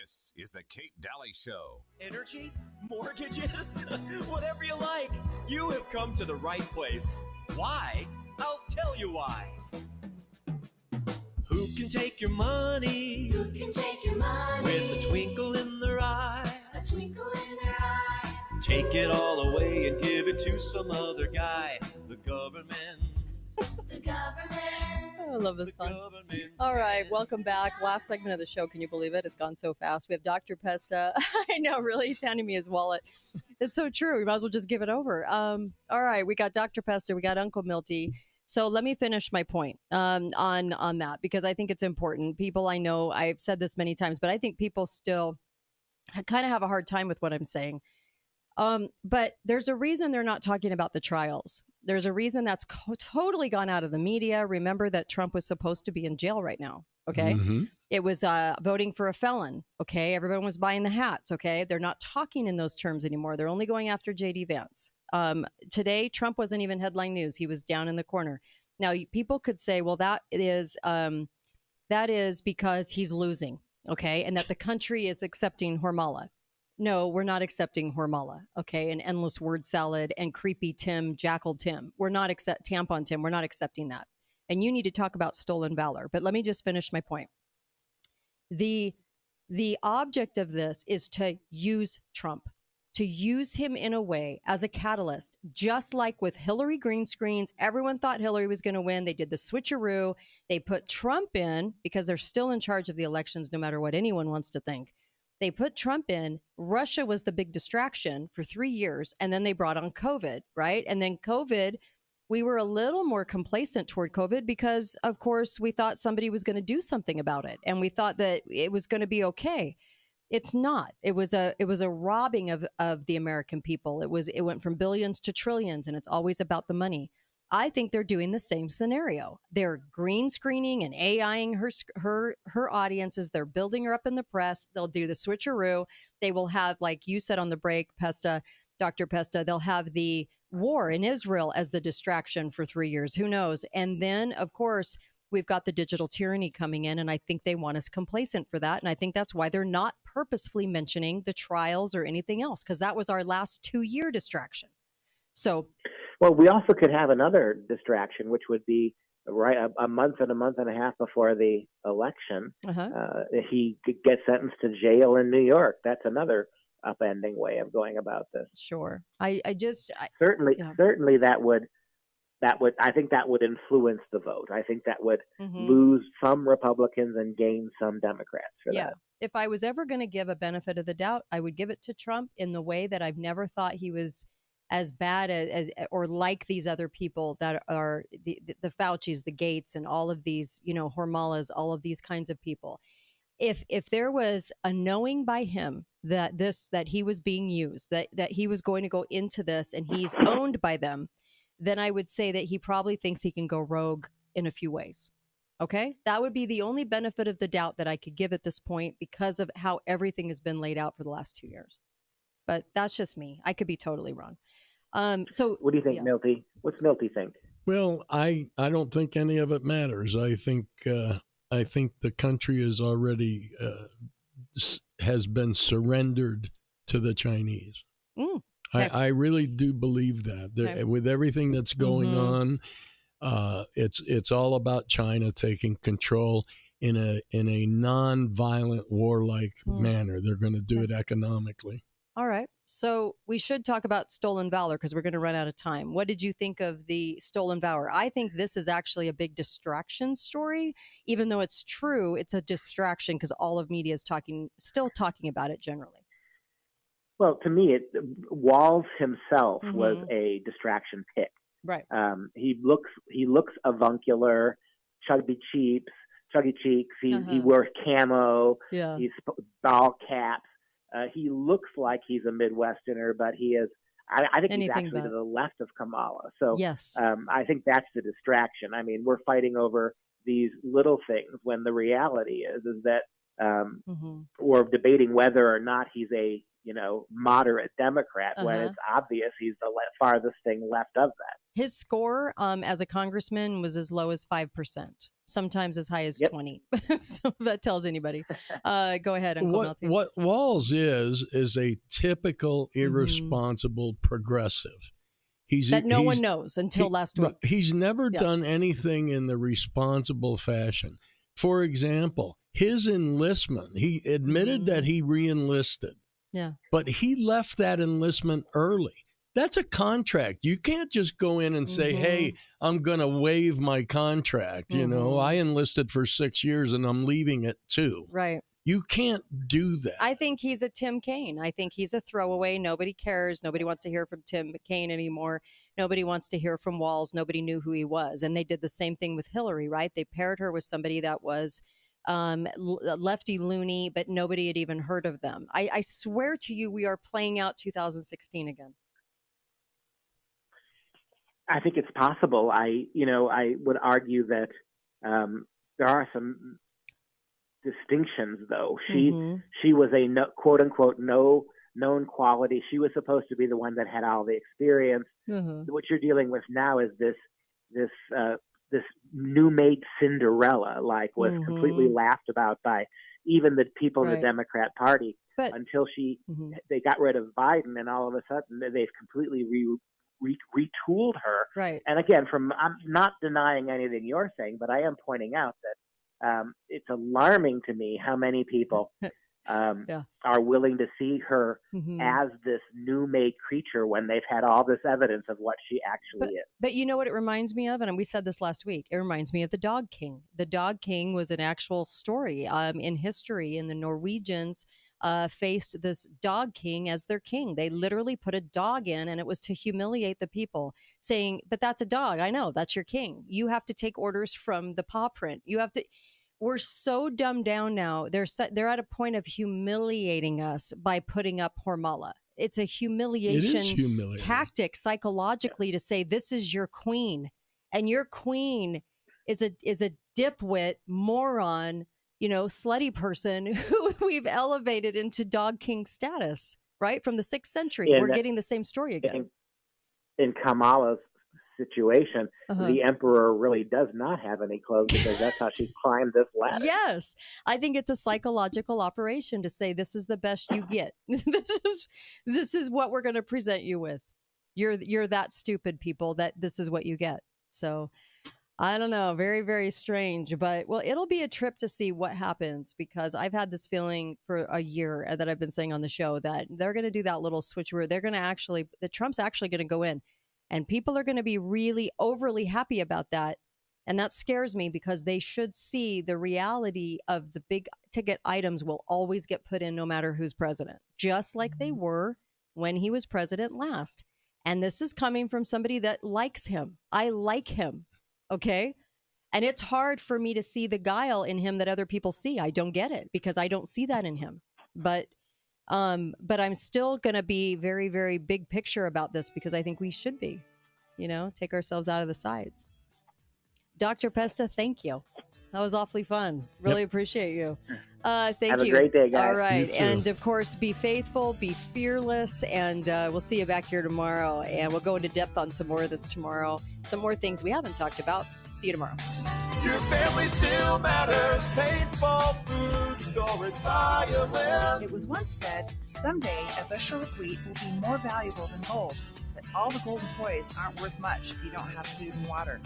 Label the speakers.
Speaker 1: This is the Kate Daly Show.
Speaker 2: Energy? Mortgages? Whatever you like. You have come to the right place. Why? I'll tell you why. Who can take your money?
Speaker 3: Who can take your money?
Speaker 2: With a twinkle in their eye.
Speaker 3: A twinkle in their eye.
Speaker 2: Take it all away and give it to some other guy. The government.
Speaker 3: The government.
Speaker 4: I love this song. All right, welcome back. Last segment of the show. Can you believe it? It's gone so fast. We have Dr. Pesta. I know, really. He's handing me his wallet. It's so true. We might as well just give it over. All right, we got Dr. Pesta. We got Uncle Milty. So let me finish my point on that, because I think it's important. People, I know I've said this many times, but I think people still kind of have a hard time with what I'm saying. But there's a reason they're not talking about the trials. There's a reason that's totally gone out of the media. Remember that Trump was supposed to be in jail right now. Okay. Mm-hmm. It was voting for a felon. Okay. Everyone was buying the hats. Okay. They're not talking in those terms anymore. They're only going after J.D. Vance. Today, Trump wasn't even headline news. He was down in the corner. Now, people could say, well, that is because he's losing. Okay. And that the country is accepting Hormala. No, we're not accepting Hormala, okay, and endless word salad and creepy Tim, Jackal Tim. We're not Tampon Tim. We're not accepting that. And you need to talk about stolen valor. But let me just finish my point. The object of this is to use Trump, to use him in a way as a catalyst, just like with Hillary green screens. Everyone thought Hillary was going to win. They did the switcheroo. They put Trump in because they're still in charge of the elections, no matter what anyone wants to think. They put Trump in. Russia was the big distraction for 3 years. And then they brought on COVID, right? And then COVID, we were a little more complacent toward COVID because, of course, we thought somebody was going to do something about it. And we thought that it was going to be okay. It's not. It was a robbing of the American people. It went from billions to trillions, and it's always about the money. I think they're doing the same scenario. They're green screening and AIing her audiences. They're building her up in the press. They'll do the switcheroo. They will have, like you said on the break, Pesta, Dr. Pesta, they'll have the war in Israel as the distraction for 3 years. Who knows? And then, of course, we've got the digital tyranny coming in, and I think they want us complacent for that. And I think that's why they're not purposefully mentioning the trials or anything else, because that was our last 2-year distraction. So...
Speaker 5: Well, we also could have another distraction, which would be right a month and a half before the election. He could get sentenced to jail in New York. That's another upending way of going about this.
Speaker 4: Sure,
Speaker 5: Certainly that would I think that would influence the vote. I think that would lose some Republicans and gain some Democrats for that.
Speaker 4: If I was ever going to give a benefit of the doubt, I would give it to Trump in the way that I've never thought he was as bad as or like these other people that are the Faucis, the Gates, and all of these, Hormalas, all of these kinds of people. If there was a knowing by him that he was being used, that he was going to go into this and he's owned by them, then I would say that he probably thinks he can go rogue in a few ways. Okay, that would be the only benefit of the doubt that I could give at this point because of how everything has been laid out for the last 2 years. But that's just me. I could be totally wrong. So
Speaker 5: what do you think, Milty? What's Milty think?
Speaker 6: Well, I don't think any of it matters. I think the country is already has been surrendered to the Chinese. Okay. I really do believe that. With everything that's going on, it's all about China taking control in a non-violent, warlike manner. They're going to do it economically.
Speaker 4: All right. So we should talk about stolen valor because we're going to run out of time. What did you think of the stolen valor? I think this is actually a big distraction story. Even though it's true, it's a distraction because all of media is still talking about it generally.
Speaker 5: Well, to me, Walz himself was a distraction pick.
Speaker 4: Right.
Speaker 5: He looks avuncular, chubby cheeks. He wears camo. Yeah. He's ball caps. He looks like he's a Midwesterner, but he is. I think he's actually to the left of Kamala. So
Speaker 4: yes.
Speaker 5: I think that's the distraction. I mean, we're fighting over these little things when the reality is that we're debating whether or not he's a moderate Democrat when it's obvious he's the farthest thing left of that.
Speaker 4: His score as a congressman was as low as 5%. sometimes as high as
Speaker 5: Yep.
Speaker 4: 20. So that tells anybody. Go ahead, Uncle Melty.
Speaker 6: What Walz is a typical irresponsible progressive.
Speaker 4: That no one knows until last week.
Speaker 6: He's never done anything in the responsible fashion. For example, his enlistment, he admitted that he re-enlisted.
Speaker 4: Yeah.
Speaker 6: But he left that enlistment early. That's a contract. You can't just go in and say, hey, I'm going to waive my contract. You know, I enlisted for 6 years and I'm leaving it too.
Speaker 4: Right.
Speaker 6: You can't do that.
Speaker 4: I think he's a Tim Kaine. I think he's a throwaway. Nobody cares. Nobody wants to hear from Tim Kaine anymore. Nobody wants to hear from Walz. Nobody knew who he was. And they did the same thing with Hillary, right? They paired her with somebody that was lefty loony, but nobody had even heard of them. I swear to you, we are playing out 2016 again.
Speaker 5: I think it's possible. I would argue that there are some distinctions, though. She was a quote unquote known quality. She was supposed to be the one that had all the experience. What you're dealing with now is this new made Cinderella, was completely laughed about by even the people in the Democrat Party until they got rid of Biden, and all of a sudden they've completely retooled her.
Speaker 4: Right.
Speaker 5: And again, I'm not denying anything you're saying, but I am pointing out that it's alarming to me how many people are willing to see her as this new made creature when they've had all this evidence of what she actually is.
Speaker 4: But you know what it reminds me of? And we said this last week. It reminds me of the Dog King. The Dog King was an actual story in history, and the Norwegians faced this Dog King as their king. They literally put a dog in, and it was to humiliate the people, saying, but that's a dog. I know, that's your king. You have to take orders from the paw print. You have to. We're so dumbed down now. They're at a point of humiliating us by putting up Hormala. It's a humiliation tactic psychologically to say this is your queen, and your queen is a dipwit moron, slutty person who we've elevated into Dog King status, right? From the 6th century. We're getting the same story again.
Speaker 5: In Kamala's situation, the emperor really does not have any clothes because that's how she climbed this ladder.
Speaker 4: Yes. I think it's a psychological operation to say this is the best you get. This is what we're going to present you with. You're that stupid, people, that this is what you get. So I don't know. Very, very strange. But, well, it'll be a trip to see what happens, because I've had this feeling for a year that I've been saying on the show that they're going to do that little switcheroo. They're going to Trump's actually going to go in, and people are going to be really overly happy about that. And that scares me, because they should see the reality of the big ticket items will always get put in no matter who's president, just like they were when he was president last. And this is coming from somebody that likes him. I like him. Okay. And it's hard for me to see the guile in him that other people see. I don't get it, because I don't see that in him. But I'm still going to be very, very big picture about this, because I think we should be, take ourselves out of the sides. Dr. Pesta, thank you. That was awfully fun. Really appreciate you. Thank you.
Speaker 5: Have a great day, guys.
Speaker 4: All right. And of course, be faithful, be fearless, and we'll see you back here tomorrow. And we'll go into depth on some more of this tomorrow. Some more things we haven't talked about. See you tomorrow.
Speaker 2: Your family still matters. Paintball food storage violin.
Speaker 7: It was once said, someday a bushel of wheat will be more valuable than gold. But all the golden toys aren't worth much if you don't have food and water.